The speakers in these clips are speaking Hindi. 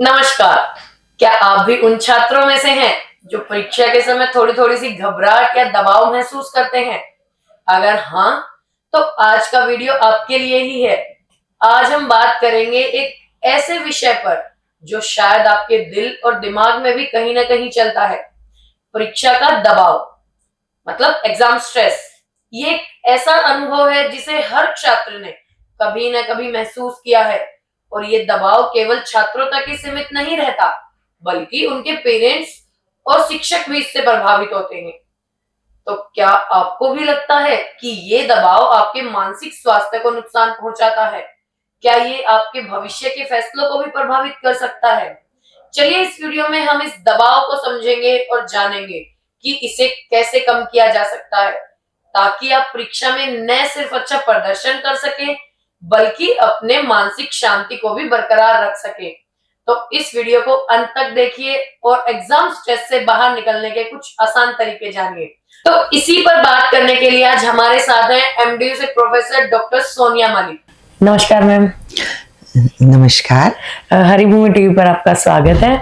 नमस्कार। क्या आप भी उन छात्रों में से हैं जो परीक्षा के समय थोड़ी थोड़ी सी घबराहट या दबाव महसूस करते हैं? अगर हाँ, तो आज का वीडियो आपके लिए ही है। आज हम बात करेंगे एक ऐसे विषय पर जो शायद आपके दिल और दिमाग में भी कहीं ना कहीं चलता है। परीक्षा का दबाव, मतलब एग्जाम स्ट्रेस। ये एक ऐसा अनुभव है जिसे हर छात्र ने कभी ना कभी महसूस किया है। और ये दबाव केवल छात्रों तक ही सीमित नहीं रहता, बल्कि उनके पेरेंट्स और शिक्षक भी इससे प्रभावित होते हैं। तो क्या आपको भी लगता है कि ये दबाव आपके मानसिक स्वास्थ्य को नुकसान पहुंचाता है? क्या ये आपके भविष्य के फैसलों को भी प्रभावित कर सकता है? चलिए इस वीडियो में हम इस दबाव को समझेंगे और जानेंगे कि इसे कैसे कम किया जा सकता है, ताकि आप परीक्षा में न सिर्फ अच्छा प्रदर्शन कर सकें, बल्कि अपने मानसिक शांति को भी बरकरार रख सकें। तो इस वीडियो को अंत तक देखिए और एग्जाम स्ट्रेस से बाहर निकलने के कुछ आसान तरीके जानिए। तो इसी पर बात करने के लिए आज हमारे साथ हैं एमडीयू से प्रोफेसर डॉक्टर सोनिया मलिक। नमस्कार मैम। नमस्कार। हरिभूमि टीवी पर आपका स्वागत है।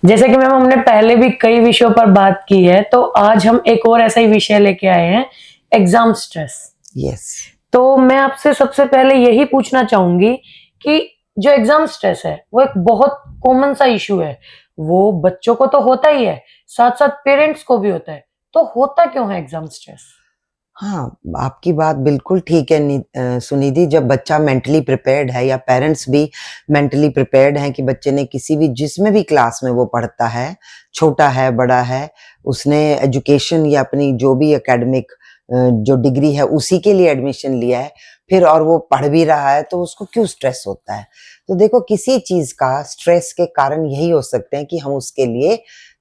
जैसे कि मैम हमने पहले भी कई विषयों पर बात की है, तो आज हम एक और ऐसा ही विषय लेके आए हैं, एग्जाम स्ट्रेस। यस। तो मैं आपसे सबसे पहले यही पूछना चाहूंगी कि जो एग्जाम स्ट्रेस है वो एक बहुत कॉमन सा इशू है। वो बच्चों को तो होता ही है, साथ साथ पेरेंट्स को भी होता है। तो होता क्यों है एग्जाम स्ट्रेस? हाँ, आपकी बात बिल्कुल ठीक है सुनिधि। जब बच्चा मेंटली प्रिपेयर्ड है या पेरेंट्स भी मेंटली प्रिपेयर्ड हैं कि बच्चे ने किसी भी जिसमें भी क्लास में वो पढ़ता है, छोटा है, बड़ा है, उसने एजुकेशन या अपनी जो भी एकेडमिक जो डिग्री है उसी के लिए एडमिशन लिया है, फिर और वो पढ़ भी रहा है, तो उसको क्यों स्ट्रेस होता है? तो देखो, किसी चीज़ का स्ट्रेस के कारण यही हो सकते हैं कि हम उसके लिए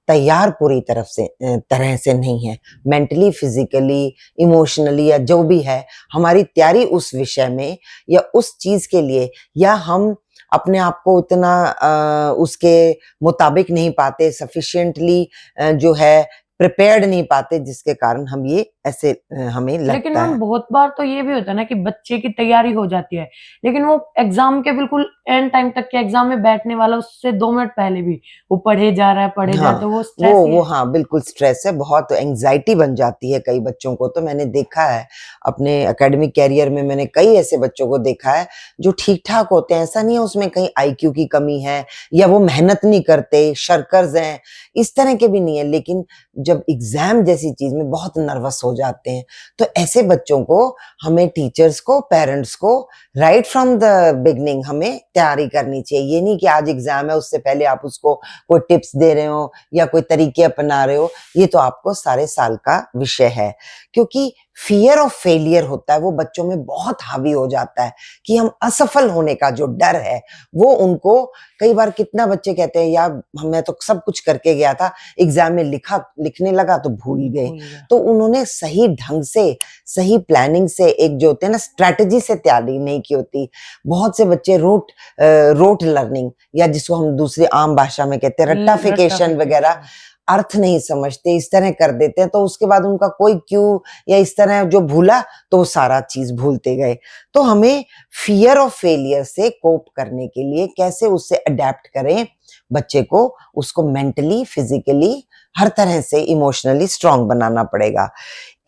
तैयार पूरी तरह से नहीं है। मेंटली, फिजिकली, इमोशनली या जो भी है, हमारी तैयारी उस विषय में या उस चीज़ के लिए, या हम अपने आप को उतना उसके मुताबिक नहीं पाते, सफिशिएंटली जो है प्रिपेयर्ड नहीं पाते, जिसके कारण हम ये ऐसे हमें लेकिन लगता मैम है। बहुत बार तो ये भी होता है ना कि बच्चे की तैयारी हो जाती है, लेकिन वो एग्जाम के बिल्कुल एंड टाइम तक के एग्जाम में बैठने वाला उससे 2 मिनट पहले भी वो पढ़े जा रहा है, पढ़े जा रहा है, हाँ, तो वो स्ट्रेस ही है। हाँ, बिल्कुल स्ट्रेस है, बहुत एंग्ज़ायटी बन जाती है कई बच्चों को। तो मैंने देखा है अपने एकेडमिक करियर में, मैंने कई ऐसे बच्चों को देखा है जो ठीक-ठाक होते हैं, ऐसा नहीं है उसमें कहीं आईक्यू की कमी है या वो मेहनत नहीं करते, शर्कर्स हैं, इस तरह के भी नहीं है, लेकिन जब एग्ज़ाम जैसी चीज़ में बहुत नर्वस हो जाते हैं, तो ऐसे बच्चों को हमें टीचर्स को, पेरेंट्स को राइट फ्रॉम द बिगिनिंग हमें तैयारी करनी चाहिए। ये नहीं कि आज एग्ज़ाम है, उससे पहले आप उसको कोई टिप्स दे रहे हो या कोई तरीके अपना रहे हो, ये तो आपको सारे साल का विषय है। क्योंकि फ़ियर ऑफ फेलियर होता है, वो बच्चों में बहुत हावी हो जाता है कि हम असफल होने का जो डर है, वो उनको कई बार कितना बच्चे कहते हैं, यार मैं तो सब कुछ करके गया था, एग्ज़ाम में लिखने लगा तो भूल गए। तो उन्होंने सही ढंग से, सही प्लानिंग से, एक जो होते हैं ना स्ट्रैटेजी से तैयारी नहीं की होती। बहुत से बच्चे रोट लर्निंग या जिसको हम दूसरी आम भाषा में कहते हैं रट्टाफिकेशन वगैरह, अर्थ नहीं समझते, इस तरह कर देते हैं, तो उसके बाद उनका कोई क्यों या इस तरह जो भूला तो वो सारा चीज़ भूलते गए। तो हमें फ़ियर ऑफ फेलियर से कोप करने के लिए कैसे उससे अडैप्ट करें बच्चे को, उसको मेंटली, फिज़िकली हर तरह से इमोशनली स्ट्रॉन्ग बनाना पड़ेगा।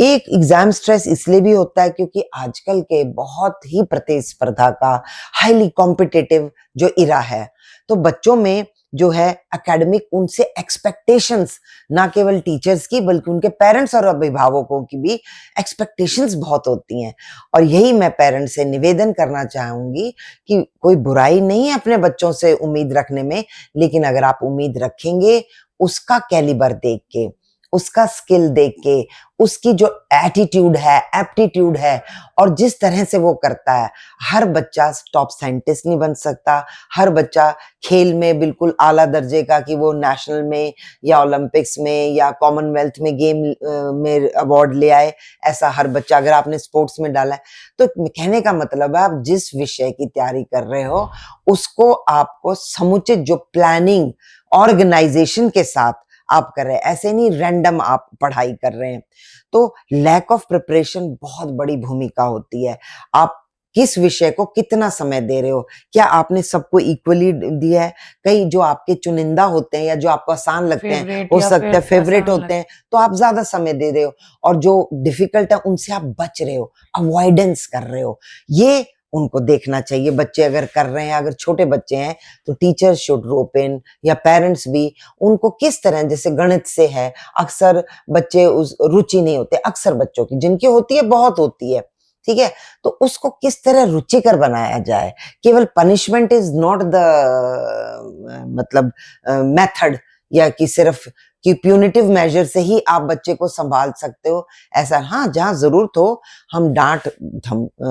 एक एग्ज़ाम स्ट्रेस इसलिए भी होता है क्योंकि आजकल के बहुत ही प्रतिस्पर्धा का हाईली कॉम्पिटिटिव जो इरा है, तो बच्चों में जो है एकेडमिक उनसे एक्सपेक्टेशंस, ना केवल टीचर्स की बल्कि उनके पेरेंट्स और अभिभावकों की भी एक्सपेक्टेशंस बहुत होती हैं। और यही मैं पेरेंट्स से निवेदन करना चाहूँगी कि कोई बुराई नहीं है अपने बच्चों से उम्मीद रखने में, लेकिन अगर आप उम्मीद रखेंगे उसका कैलिबर देख के, उसका स्किल देख के, उसकी जो एटीट्यूड है, एप्टीट्यूड है और जिस तरह से वो करता है, हर बच्चा टॉप साइंटिस्ट नहीं बन सकता, हर बच्चा खेल में बिल्कुल आला दर्जे का कि वो नेशनल में या ओलंपिक्स में या कॉमनवेल्थ में गेम में अवार्ड ले आए, ऐसा हर बच्चा अगर आपने स्पोर्ट्स में डाला है। तो कहने का मतलब है, आप जिस विषय की तैयारी कर रहे हो, उसको आपको समुचित जो प्लानिंग, ऑर्गेनाइजेशन के साथ आप कर रहे हैं, ऐसे नहीं रैंडम आप पढ़ाई कर रहे हैं। तो लैक ऑफ प्रिपरेशन बहुत बड़ी भूमिका होती है। आप किस विषय को कितना समय दे रहे हो, क्या आपने सबको इक्वली दिया है। कई जो आपके चुनिंदा होते हैं या जो आपको आसान लगते हैं, फेवरेट हो या सकता है फिर फेवरेट आसान होते हैं, तो आप ज्यादा समय दे रहे हो, और जो डिफिकल्ट है उनसे आप बच रहे हो, अवॉइडेंस कर रहे हो। ये उनको देखना चाहिए। बच्चे अगर कर रहे हैं, अगर छोटे बच्चे हैं, तो टीचर्स शुड रोप इन, या पेरेंट्स भी उनको किस तरह, जैसे गणित से है, अक्सर बच्चे उस रुचि नहीं होते, अक्सर बच्चों की, जिनकी होती है बहुत होती है, ठीक है, तो उसको किस तरह रुचिकर बनाया जाए। केवल पनिशमेंट इज नॉट द मतलब मेथड, या कि सिर्फ कि प्यूनिटिव मेजर से ही आप बच्चे को संभाल सकते हो, ऐसा। हाँ, जहाँ जरूरत हो हम डांट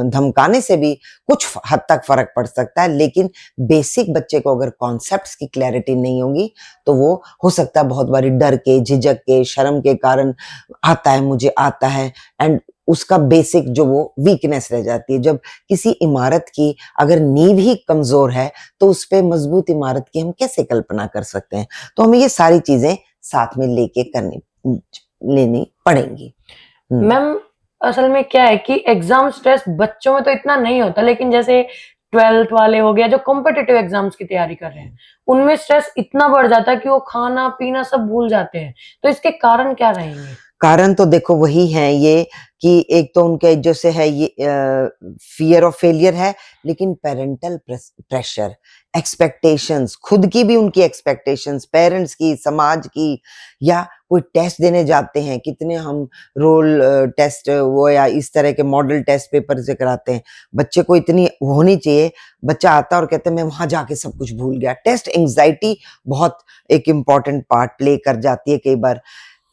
धमकाने से भी कुछ हद तक फर्क पड़ सकता है, लेकिन बेसिक बच्चे को अगर कॉन्सेप्ट्स की क्लैरिटी नहीं होगी, तो वो हो सकता है बहुत बारी डर के, झिझक के, शर्म के कारण आता है, मुझे आता है, एंड उसका बेसिक जो वो वीकनेस रह जाती है। जब किसी इमारत की अगर नींव ही कमजोर है, तो उस पे मजबूत इमारत की हम कैसे कल्पना कर सकते हैं। तो हमें ये सारी चीजें साथ में लेके लेनी पड़ेंगी। मैम, असल में क्या है कि एग्जाम स्ट्रेस बच्चों में तो इतना नहीं होता, लेकिन जैसे 12th वाले हो गया जो कॉम्पिटिटिव एग्जाम्स की तैयारी कर रहे हैं, उनमें स्ट्रेस इतना बढ़ जाता है कि वो खाना पीना सब भूल जाते हैं। तो इसके कारण क्या रहेंगे? कारण तो देखो वही है ये, कि एक तो उनके जैसे है ये फियर ऑफ फेलियर है, लेकिन पेरेंटल प्रेशर, एक्सपेक्टेशंस, खुद की भी उनकी एक्सपेक्टेशंस, पेरेंट्स की, समाज की, या कोई टेस्ट देने जाते हैं, कितने हम रोल टेस्ट वो या इस तरह के मॉडल टेस्ट पेपर से कराते हैं। बच्चे को इतनी होनी चाहिए, बच्चा आता है और कहते हैं मैं वहां जाके सब कुछ भूल गया। टेस्ट एंग्जाइटी बहुत एक इम्पॉर्टेंट पार्ट प्ले कर जाती है कई बार।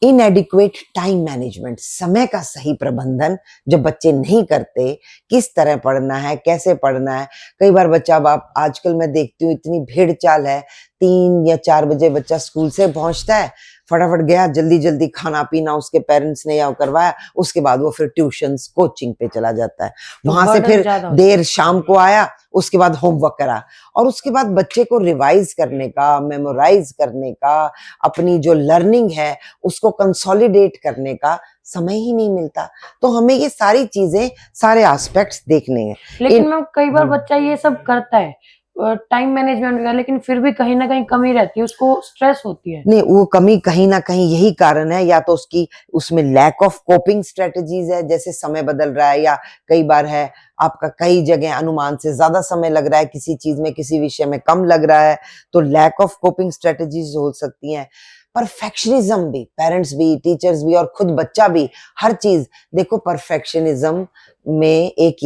इनएडिक्वेट टाइम मैनेजमेंट, समय का सही प्रबंधन जब बच्चे नहीं करते, किस तरह पढ़ना है, कैसे पढ़ना है। कई बार बच्चा, अब आप आजकल मैं देखती हूँ इतनी भीड़ चाल है, 3 या 4 बजे बच्चा स्कूल से पहुंचता है, फटाफट गया, जल्दी जल्दी खाना पीना उसके पेरेंट्स ने या करवाया, उसके बाद वो फिर ट्यूशंस कोचिंग पे चला जाता है, तो वहां से बर्डन फिर ज्यादा होता देर शाम को आया, उसके बाद होमवर्क करा, और उसके बाद बच्चे को रिवाइज करने का, मेमोराइज करने का, अपनी जो लर्निंग है उसको कंसोलिडेट करने का समय ही नहीं मिलता। तो हमें ये सारी चीजें, सारे एस्पेक्ट्स देखने हैं। लेकिन मैम कई बार बच्चा ये सब करता है, टाइम मैनेजमेंट वगैरह, लेकिन फिर भी कहीं ना कहीं कमी रहती है, उसको स्ट्रेस होती है। नहीं, वो कमी कहीं ना कहीं यही कारण है, या तो उसकी उसमें लैक ऑफ कोपिंग स्ट्रेटजीज है, जैसे समय बदल रहा है, या कई बार है आपका कई जगह अनुमान से ज्यादा समय लग रहा है किसी चीज में, किसी विषय में कम लग रहा है, तो लैक ऑफ कोपिंग स्ट्रेटजीज हो सकती हैं। परफेक्शनिज्म भी, पेरेंट्स भी, टीचर्स भी, और खुद बच्चा भी, हर चीज देखो परफेक्शनिज्म में एक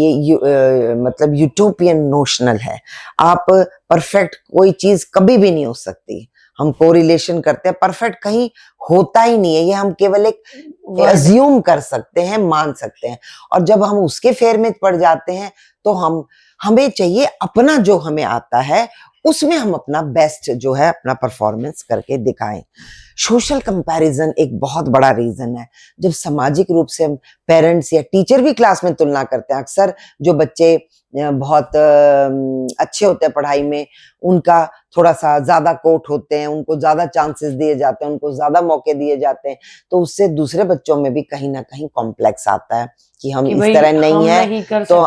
मतलब यूटोपियन नोशनल है। आप परफेक्ट कोई चीज कभी भी नहीं हो सकती। हम कोरिलेशन करते हैं, परफेक्ट कहीं होता ही नहीं है, ये हम केवल एक अज्यूम कर सकते हैं, मान सकते हैं। और जब हम उसके फेर में पड़ जाते हैं, तो हमें चाहिए अपना जो हमें आता है उसमें हम अपना बेस्ट जो है अपना परफॉर्मेंस करके दिखाएं। सोशल कंपैरिजन एक बहुत बड़ा रीजन है। जब सामाजिक रूप से पेरेंट्स या टीचर भी क्लास में तुलना करते हैं, अक्सर जो बच्चे बहुत अच्छे होते हैं पढ़ाई में, उनका थोड़ा सा ज्यादा कोट होते हैं, उनको ज्यादा चांसेस दिए जाते हैं, उनको ज्यादा मौके दिए जाते हैं, तो उससे दूसरे बच्चों में भी कहीं ना कहीं कॉम्प्लेक्स आता है कि हम इस तरह नहीं है, तो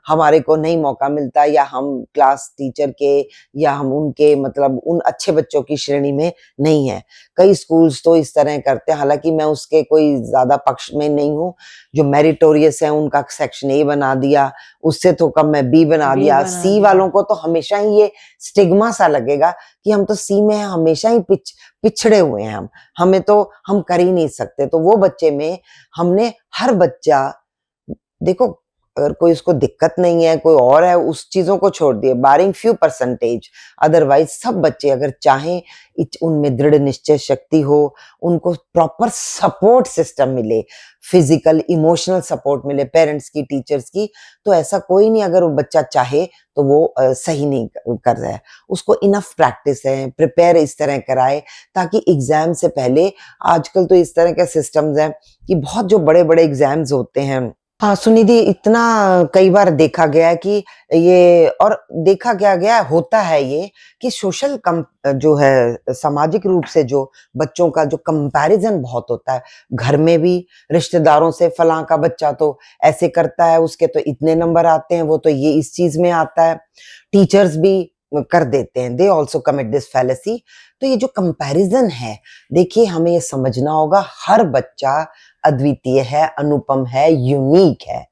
हमारे को नहीं मौका मिलता, या हम क्लास टीचर के या हम उनके मतलब उन अच्छे बच्चों की श्रेणी में नहीं है। कई स्कूल्स तो इस तरह करते हैं, हालांकि मैं उसके कोई ज्यादा पक्ष में नहीं हूँ। जो मेरिटोरियस है उनका सेक्शन ए बना दिया, उससे तो कम में बी बना दिया। सी वालों को तो हमेशा ही ये स्टिग्मा सा लगेगा कि हम तो सी में हैं, हमेशा ही पिछड़े हुए हैं, हमें तो हम कर ही नहीं सकते। तो वो बच्चे में हमने हर बच्चा, देखो अगर कोई उसको दिक्कत नहीं है, कोई और है, उस चीजों को छोड़ दिए, बारिंग फ्यू परसेंटेज, अदरवाइज सब बच्चे अगर चाहें, उनमें दृढ़ निश्चय शक्ति हो, उनको प्रॉपर सपोर्ट सिस्टम मिले, फिजिकल इमोशनल सपोर्ट मिले पेरेंट्स की, टीचर्स की, तो ऐसा कोई नहीं अगर वो बच्चा चाहे तो वो सही नहीं कर रहा है। उसको इनफ प्रैक्टिस है, प्रिपेयर इस तरह कराए ताकि एग्जाम से पहले, आजकल तो इस तरह के सिस्टम्स हैं कि बहुत जो बड़े बड़े एग्जाम्स होते हैं हाँ, सुनिधि, इतना कई बार देखा गया है कि ये, और देखा क्या गया होता है ये, कि सोशल कम जो है सामाजिक रूप से जो बच्चों का जो कंपैरिजन बहुत होता है, घर में भी रिश्तेदारों से, फलां का बच्चा तो ऐसे करता है, उसके तो इतने नंबर आते हैं, वो तो ये इस चीज में आता है, टीचर्स भी कर देते हैं, they also commit this fallacy. तो ये जो कंपैरिजन है, देखिए हमें ये समझना होगा, हर बच्चा अद्वितीय है, अनुपम है, यूनिक है।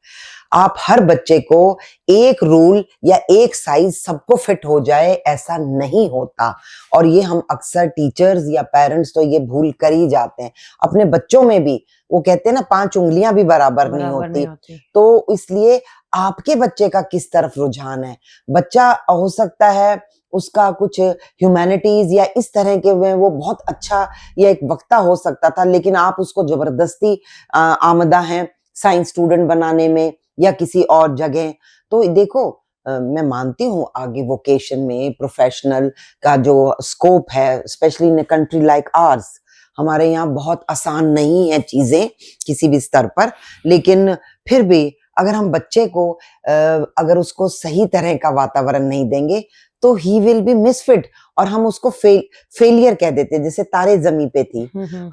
आप हर बच्चे को एक रूल या एक साइज सबको फिट हो जाए, ऐसा नहीं होता। और ये हम अक्सर टीचर्स या पेरेंट्स तो ये भूल कर ही जाते हैं। अपने बच्चों में भी वो कहते हैं ना, 5 उंगलियां भी बराबर नहीं बराबर नहीं होती। होती। तो इसलिए आपके बच्चे का किस तरफ रुझान है, बच्चा हो सकता है उसका कुछ ह्यूमैनिटीज या इस तरह के में वो बहुत अच्छा या एक वक्ता हो सकता था, लेकिन आप उसको जबरदस्ती आमदा हैं साइंस स्टूडेंट बनाने में या किसी और जगह। तो देखो, मैं मानती हूँ आगे वोकेशन में प्रोफेशनल का जो स्कोप है, specially in country like ours, हमारे यहाँ बहुत आसान नहीं है चीजें किसी भी स्तर पर, लेकिन फिर भी अगर हम बच्चे को अगर उसको सही तरह का वातावरण नहीं देंगे तो ही विल बी मिसफिट, और हम उसको फेलियर कह देते हैं, जैसे तारे जमी पे थी।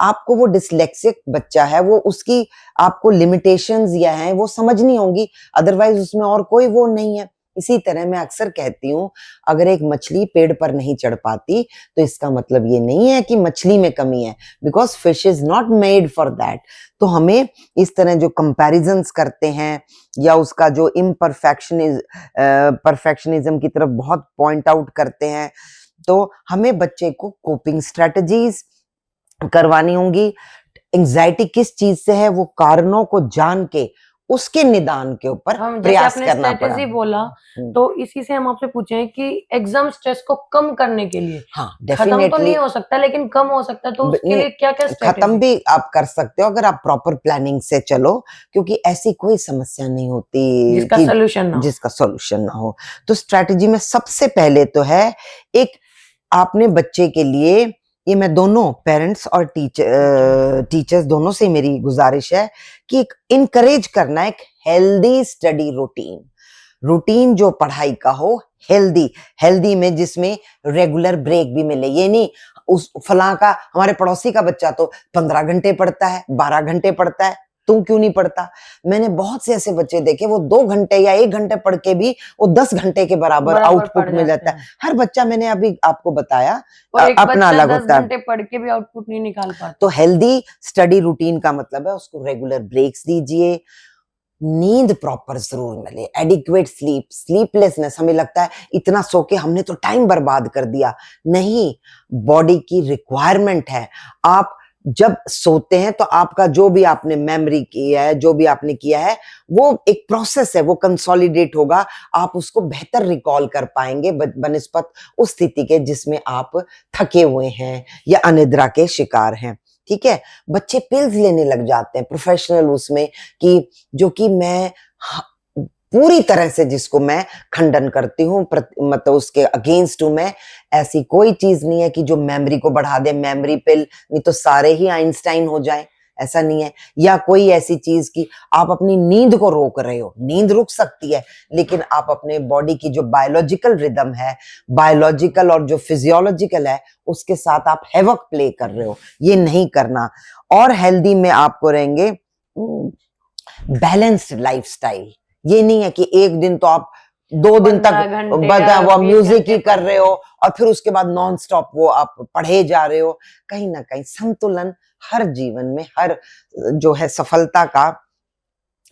आपको वो डिसलेक्सिक बच्चा है, वो उसकी आपको लिमिटेशंस या हैं वो समझनी होंगी, अदरवाइज उसमें और कोई वो नहीं है। इसी तरह मैं अक्सर कहती हूँ, अगर एक मछली पेड़ पर नहीं चढ़ पाती तो इसका मतलब ये नहीं है कि मछली में कमी है, because fish is not made for that. तो हमें इस तरह जो कंपैरिजंस करते हैं या उसका जो परफेक्शनिज्म की तरफ बहुत पॉइंट आउट करते हैं, तो हमें बच्चे को कोपिंग स्ट्रेटजीज करवानी होंगी। एंजाइटी किस चीज से है, वो कारणों को जान के उसके निदान के ऊपर हम जैसे प्रयास आपने करना पड़ा। स्ट्रेटेजी बोला, तो इसी से हम आपसे पूछे कि एग्जाम स्ट्रेस को कम करने के लिए हाँ, खत्म तो डेफिनेटली नहीं हो सकता लेकिन कम हो सकता है, तो उसके लिए क्या-क्या खत्म स्ट्रेटेजी? भी आप कर सकते हो अगर आप प्रॉपर प्लानिंग से चलो, क्योंकि ऐसी कोई समस्या नहीं होती जिसका कि सॉल्यूशन ना हो। जिसका सॉल्यूशन ना हो। तो स्ट्रेटजी में सबसे पहले तो है, एक आपने बच्चे के लिए, ये मैं दोनों पेरेंट्स और टीचर्स दोनों से मेरी गुजारिश है कि इनकरेज करना एक हेल्दी स्टडी रूटीन जो पढ़ाई का हो, हेल्दी हेल्दी में जिसमें रेगुलर ब्रेक भी मिले। ये नहीं उस फलां का, हमारे पड़ोसी का बच्चा तो 15 घंटे पढ़ता है, 12 घंटे पढ़ता है, तू क्यों नहीं पढ़ता? मैंने बहुत से ऐसे बच्चे देखे, वो 2 घंटे या 1 घंटे पढ़ के भी वो 10 घंटे के बराबर आउटपुट पढ़ मिल जाते जाता है। हैं। हर बच्चा, मैंने अभी आपको बताया, और एक अपना बच्चा अलग 10 होता है। घंटे पढ़ के भी आउटपुट नहीं निकाल तो पाता। हेल्दी स्टडी रूटीन का मतलब है उसको रेगुलर ब्रेक्स दीजिए, नींद प्रॉपर जरूर मिले, एडिक्वेट स्लीपलेसनेस, हमें लगता है इतना सो के हमने तो टाइम बर्बाद कर दिया, नहीं, बॉडी की रिक्वायरमेंट है। आप जब सोते हैं तो आपका जो भी आपने मेमोरी किया है, जो भी आपने किया है, वो एक प्रोसेस है, वो कंसोलिडेट होगा, आप उसको बेहतर रिकॉल कर पाएंगे बनिस्पत उस स्थिति के जिसमें आप थके हुए हैं या अनिद्रा के शिकार हैं। ठीक है, बच्चे पिल्स लेने लग जाते हैं प्रोफेशनल उसमें, कि जो कि मैं पूरी तरह से जिसको मैं खंडन करती हूँ, मतलब उसके अगेंस्ट हूं मैं। ऐसी कोई चीज नहीं है कि जो मेमोरी को बढ़ा दे, मेमोरी पिल, नहीं तो सारे ही आइंस्टाइन हो जाएं, ऐसा नहीं है। या कोई ऐसी चीज कि आप अपनी नींद को रोक रहे हो, नींद रुक सकती है, लेकिन आप अपने बॉडी की जो बायोलॉजिकल रिदम है, बायोलॉजिकल और जो फिजियोलॉजिकल है, उसके साथ आप हैवक प्ले कर रहे हो, ये नहीं करना। और हेल्दी में आपको रहेंगे बैलेंस्ड लाइफस्टाइल। ये नहीं है कि एक दिन तो आप 2 दिन 15 तक घंटे बता या वो 20 म्यूजिक ही घंटे कर रहे हो और फिर उसके बाद नॉन स्टॉप वो आप पढ़े जा रहे हो। कहीं ना कहीं संतुलन हर जीवन में, हर जो है सफलता का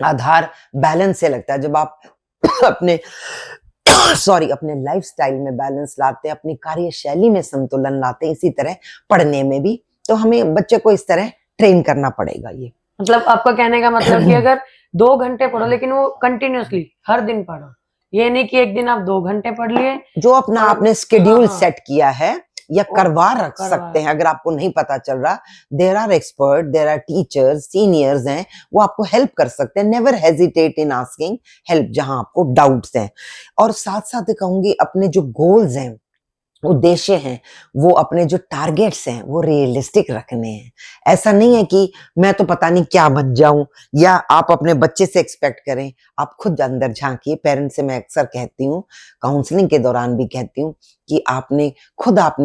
आधार बैलेंस से लगता है। जब आप अपने अपने लाइफस्टाइल में बैलेंस लाते हैं, अपनी कार्यशैली में संतुलन लाते हैं, इसी तरह पढ़ने में भी, तो हमें बच्चे को इस तरह ट्रेन करना पड़ेगा। ये मतलब आपका कहने का मतलब कि अगर 2 घंटे पढ़ो लेकिन वो कंटिन्यूअसली हर दिन पढ़ो, ये नहीं कि एक दिन आप 2 घंटे पढ़ लिए। जो अपना और आपने स्केड्यूल हाँ, सेट किया है या वो करवा रख करवा सकते हैं, अगर आपको नहीं पता चल रहा, there are expert, there are teachers, seniors हैं, वो आपको हेल्प कर सकते हैं। Never hesitate in asking help जहां आपको डाउट्स हैं। और साथ साथ कहूंगी, अपने जो गोल्स हैं उद्देश्य हैं, वो अपने जो टारगेट्स हैं वो रियलिस्टिक रखने हैं। ऐसा नहीं है कि मैं तो पता नहीं क्या बन जाऊं, या आप अपने बच्चे से एक्सपेक्ट करें। आप खुद अंदर झांकिए। पेरेंट्स से मैं अक्सर कहती हूँ, काउंसलिंग के दौरान भी कहती हूँ कि आपने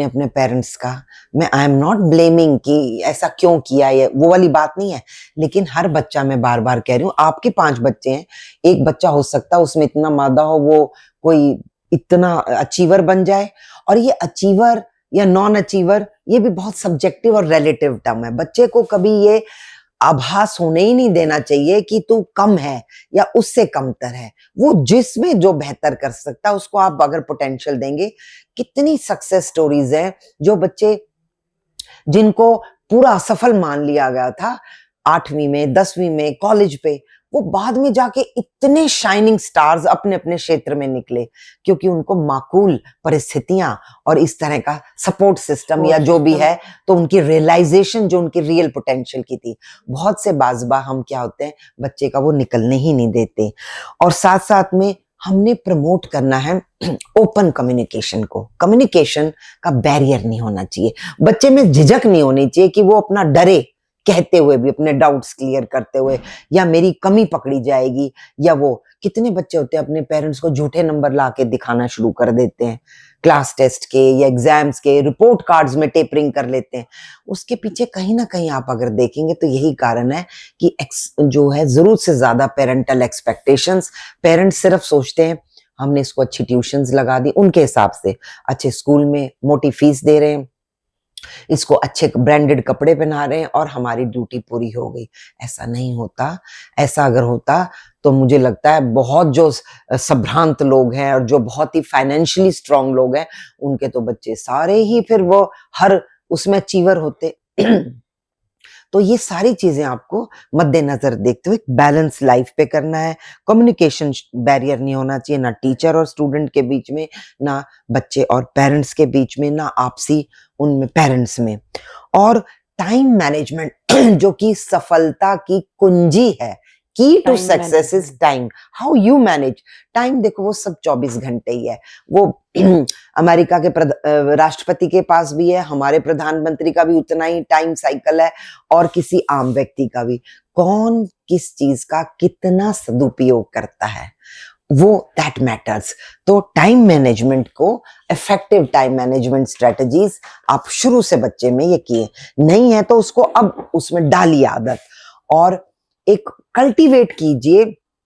अपने पेरेंट्स का, मैं आई एम नॉट ब्लेमिंग कि ऐसा क्यों किया, ये वो वाली बात नहीं है, लेकिन हर बच्चा, मैं बार बार कह रही हूँ, आपके 5 बच्चे हैं, एक बच्चा हो सकता है उसमें इतना मादा हो, वो कोई इतना अचीवर बन जाए। और ये अचीवर या नॉन अचीवर, ये भी बहुत सब्जेक्टिव और रिलेटिव टर्म है। बच्चे को कभी ये आभास होने ही नहीं देना चाहिए कि तू कम है या उससे कमतर है। वो जिसमें जो बेहतर कर सकता है उसको आप अगर पोटेंशियल देंगे। कितनी सक्सेस स्टोरीज हैं जो बच्चे जिनको पूरा असफल मान लिया गया था 8वीं में, 10वीं में, कॉलेज पे, वो बाद में जाके इतने शाइनिंग स्टार्स अपने अपने क्षेत्र में निकले, क्योंकि उनको माकूल परिस्थितियां और इस तरह का सपोर्ट सिस्टम या जो भी है, तो उनकी रियलाइजेशन जो उनकी रियल पोटेंशियल की थी। बहुत से बाजबा हम क्या होते हैं, बच्चे का वो निकलने ही नहीं देते। और साथ साथ में हमने प्रमोट करना है ओपन कम्युनिकेशन को। कम्युनिकेशन का बैरियर नहीं होना चाहिए, बच्चे में झिझक नहीं होनी चाहिए कि वो अपना डरे कहते हुए भी, अपने डाउट्स क्लियर करते हुए, या मेरी कमी पकड़ी जाएगी, या वो कितने बच्चे होते हैं अपने पेरेंट्स को झूठे नंबर ला के दिखाना शुरू कर देते हैं, क्लास टेस्ट के या एग्जाम्स के, रिपोर्ट कार्ड्स में टेपरिंग कर लेते हैं। उसके पीछे कहीं ना कहीं आप अगर देखेंगे तो यही कारण है कि जो है जरूरत से ज्यादा पेरेंटल एक्सपेक्टेशंस। पेरेंट्स सिर्फ सोचते हैं हमने इसको अच्छी ट्यूशंस लगा दी, उनके हिसाब से अच्छे स्कूल में मोटी फीस दे रहे हैं, इसको अच्छे ब्रांडेड कपड़े पहना रहे हैं और हमारी ड्यूटी पूरी हो गई। ऐसा नहीं होता। ऐसा अगर होता तो मुझे लगता है बहुत जो संभ्रांत लोग हैं और जो बहुत ही फाइनेंशियली स्ट्रांग लोग हैं, उनके तो बच्चे सारे ही फिर वो हर उसमें अचीवर होते। तो ये सारी चीजें आपको मद्देनजर देखते हुए बैलेंस लाइफ पे करना है। कम्युनिकेशन बैरियर नहीं होना चाहिए, ना टीचर और स्टूडेंट के बीच में, ना बच्चे और पेरेंट्स के बीच में, ना आपसी उनमें पेरेंट्स में। और टाइम मैनेजमेंट जो कि सफलता की कुंजी है, key to success is time. How you manage time. देखो वो सब 24 घंटे ही है। वो अमेरिका के राष्ट्रपति के पास भी है, हमारे प्रधानमंत्री का भी उतना ही टाइम साइकिल है, और किसी आम व्यक्ति का भी। कौन किस चीज का कितना सदुपयोग करता है, वो दैट मैटर्स। तो टाइम मैनेजमेंट को, इफेक्टिव टाइम मैनेजमेंट स्ट्रेटजीज आप शुरू से बच्चे में ये किए नहीं है तो उसको अब उसमें डालिए आदत, और एक कल्टीवेट कीजिए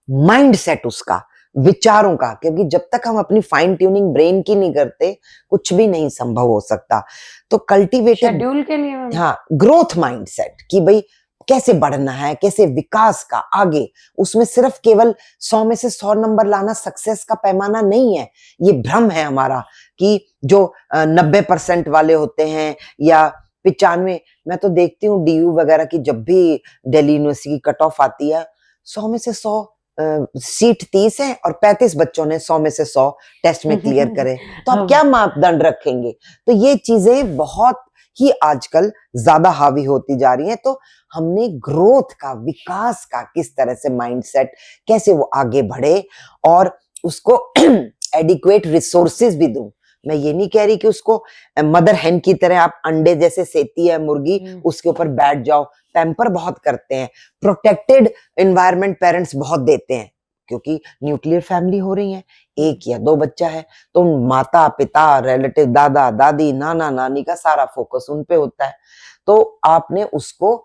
माइंड सेट उसका, विचारों का। क्योंकि जब तक हम अपनी फाइन ट्यूनिंग ब्रेन की नहीं करते, कुछ भी नहीं संभव हो सकता। तो कल्टीवेटेड शेड्यूल के लिए, हाँ, ग्रोथ माइंडसेट कि भाई कैसे बढ़ना है, कैसे विकास का आगे। उसमें सिर्फ केवल 100 में से 100 नंबर लाना सक्सेस का पैमाना नहीं है। ये भ्रम है हमारा कि जो 90% वाले होते हैं या 95। मैं तो देखती हूँ डीयू वगैरह की, जब भी दिल्ली यूनिवर्सिटी की कट ऑफ आती है, 100 में से 100 सीट 30 है और 35 बच्चों ने 100 में से 100 टेस्ट में क्लियर करे, तो आप क्या मापदंड रखेंगे। तो ये चीजें बहुत ही आजकल ज्यादा हावी होती जा रही हैं। तो हमने ग्रोथ का, विकास का किस तरह से माइंडसेट, कैसे वो आगे बढ़े, और उसको एडिक्वेट रिसोर्सेज भी दूं। मैं ये नहीं कह रही कि उसको मदर हेन की तरह आप अंडे जैसे सेती है मुर्गी, उसके ऊपर बैठ जाओ। पैम्पर बहुत करते हैं, प्रोटेक्टेड एनवायरनमेंट पेरेंट्स बहुत देते हैं, क्योंकि न्यूक्लियर फैमिली हो रही है, 1 या 2 बच्चा है, तो माता पिता, रिलेटिव, दादा दादी, नाना नानी का सारा फोकस उन पे होता है। तो आपने उसको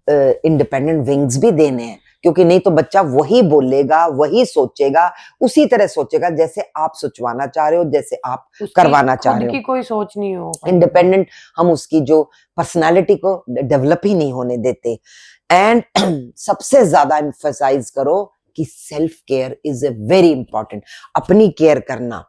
इंडिपेंडेंट विंग्स भी देने हैं, क्योंकि नहीं तो बच्चा वही बोलेगा, वही सोचेगा, उसी तरह सोचेगा जैसे आप सोचवाना चाह रहे हो, जैसे आप करवाना चाह रहे हो। की कोई सोच नहीं हो, इंडिपेंडेंट हम उसकी जो पर्सनालिटी को डेवलप ही नहीं होने देते। एंड सबसे ज्यादा एम्फसाइज करो कि self care is a very important. अपनी केयर करना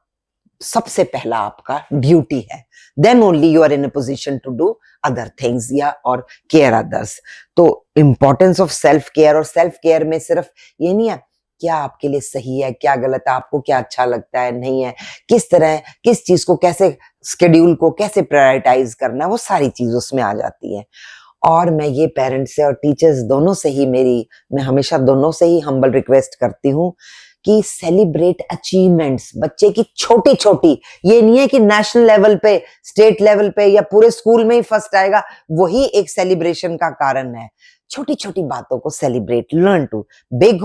सबसे पहला आपका ड्यूटी है। Then only you are in a position to do other things या और केयर अदर्स। तो इंपॉर्टेंस ऑफ सेल्फ केयर, और सेल्फ केयर में सिर्फ ये नहीं है क्या आपके लिए सही है, क्या गलत है, आपको क्या अच्छा लगता है, नहीं है, किस तरह किस चीज को कैसे, स्केड्यूल को कैसे प्रायोरिटाइज करना है, वो सारी चीज उसमें आ जाती है। और मैं ये पेरेंट्स से और टीचर्स दोनों से ही मैं हमेशा दोनों से ही हम्बल रिक्वेस्ट करती हूँ कि सेलिब्रेट अचीवमेंट्स बच्चे की छोटी छोटी, ये नहीं है कि नेशनल लेवल पे, स्टेट लेवल पे या पूरे स्कूल में ही फर्स्ट आएगा वही एक सेलिब्रेशन का कारण है। छोटी छोटी बातों को सेलिब्रेट, लर्न टू, बिग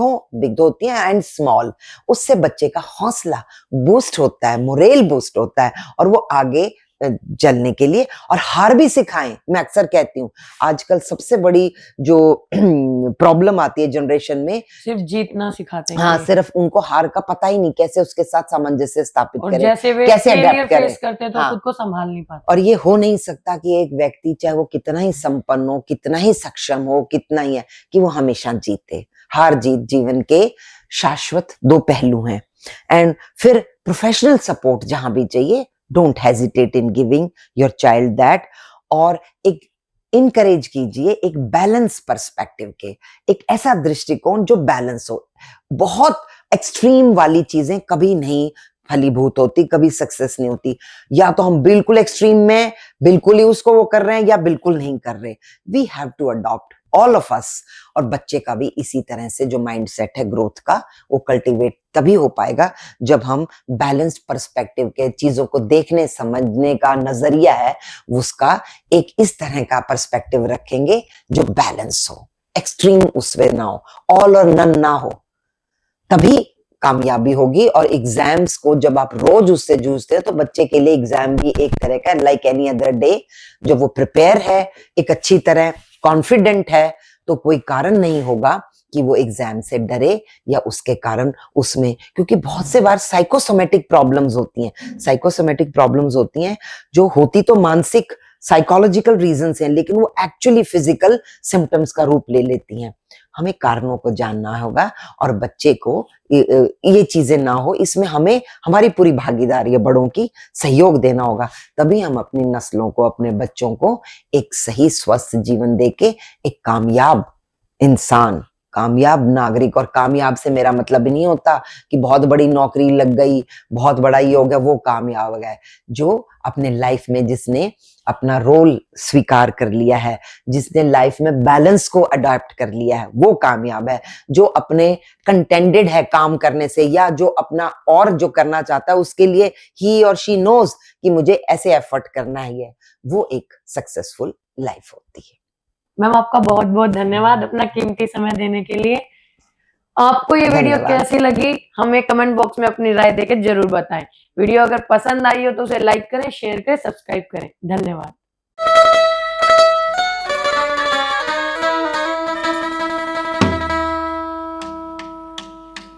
होती हैं एंड स्मॉल, उससे बच्चे का हौसला बूस्ट होता है, मोरल बूस्ट होता है और वो आगे चलने के लिए, और हार भी सिखाएं। मैं अक्सर कहती हूँ आजकल सबसे बड़ी जो प्रॉब्लम आती है जनरेशन में, सिर्फ जीतना सिखाते हैं हाँ, ये। सिर्फ उनको हार का पता ही नहीं, कैसे उसके साथ सामंजस्य स्थापित और करें, जैसे वे कैसे फेलियर अडेप्ट करें। फेस करते हैं तो हाँ, खुद को संभाल नहीं पाते। और ये हो नहीं सकता कि एक व्यक्ति चाहे वो कितना ही संपन्न हो, कितना ही सक्षम हो, कितना ही है, कि वो हमेशा जीते। हार जीत जीवन के शाश्वत दो पहलू हैं। एंड फिर प्रोफेशनल सपोर्ट जहां भी चाहिए, don't hesitate in giving your child that, और एक इनकरेज कीजिए एक बैलेंस पर्सपेक्टिव के, एक ऐसा दृष्टिकोण जो बैलेंस हो। बहुत एक्सट्रीम वाली चीजें कभी नहीं फलीभूत होती, कभी सक्सेस नहीं होती। या तो हम बिल्कुल एक्सट्रीम में बिल्कुल ही उसको वो कर रहे हैं या बिल्कुल नहीं कर रहे। We have to adopt all of us, और बच्चे का भी इसी तरह से जो माइंडसेट है ग्रोथ का, वो कल्टीवेट तभी हो पाएगा जब हम बैलेंस्ड पर्सपेक्टिव के, चीजों को देखने समझने का नजरिया है उसका एक इस तरह का पर्सपेक्टिव रखेंगे जो बैलेंस हो, एक्सट्रीम उसमें ना हो, ऑल और नन ना हो, तभी कामयाबी होगी। और एग्जाम्स को जब आप रोज उससे जूझते हैं तो बच्चे के लिए एग्जाम भी एक तरह का लाइक एनी अदर डे, जब वो प्रिपेयर है एक अच्छी तरह, कॉन्फिडेंट है, तो कोई कारण नहीं होगा कि वो एग्जाम से डरे या उसके कारण उसमें, क्योंकि बहुत से बार साइकोसोमेटिक प्रॉब्लम्स होती हैं जो होती तो मानसिक साइकोलॉजिकल रीजन हैं, लेकिन वो एक्चुअली फिजिकल सिम्टम्स का रूप ले लेती हैं। हमें कारणों को जानना होगा और बच्चे को ये चीजें ना हो, इसमें हमें हमारी पूरी भागीदारी है, बड़ों की सहयोग देना होगा, तभी हम अपनी नस्लों को, अपने बच्चों को एक सही स्वस्थ जीवन देके एक कामयाब इंसान, कामयाब नागरिक, और कामयाब से मेरा मतलब नहीं होता कि बहुत बड़ी नौकरी लग गई, बहुत बड़ा ये हो गया वो कामयाब हो गया। जो अपने लाइफ में जिसने अपना रोल स्वीकार कर लिया है, जिसने लाइफ में बैलेंस को अडॉप्ट कर लिया है, वो कामयाब है। जो अपने कंटेंटेड है काम करने से, या जो अपना और जो करना चाहता है उसके लिए ही और शी नोज कि मुझे ऐसे एफर्ट करना है, वो एक सक्सेसफुल लाइफ होती है। मैम आपका बहुत बहुत धन्यवाद अपना कीमती समय देने के लिए। आपको ये वीडियो धन्यवाद। कैसी लगी हमें कमेंट बॉक्स में अपनी राय देकर जरूर बताएं। वीडियो अगर पसंद आई हो तो उसे लाइक करें, शेयर करें, सब्सक्राइब करें। धन्यवाद।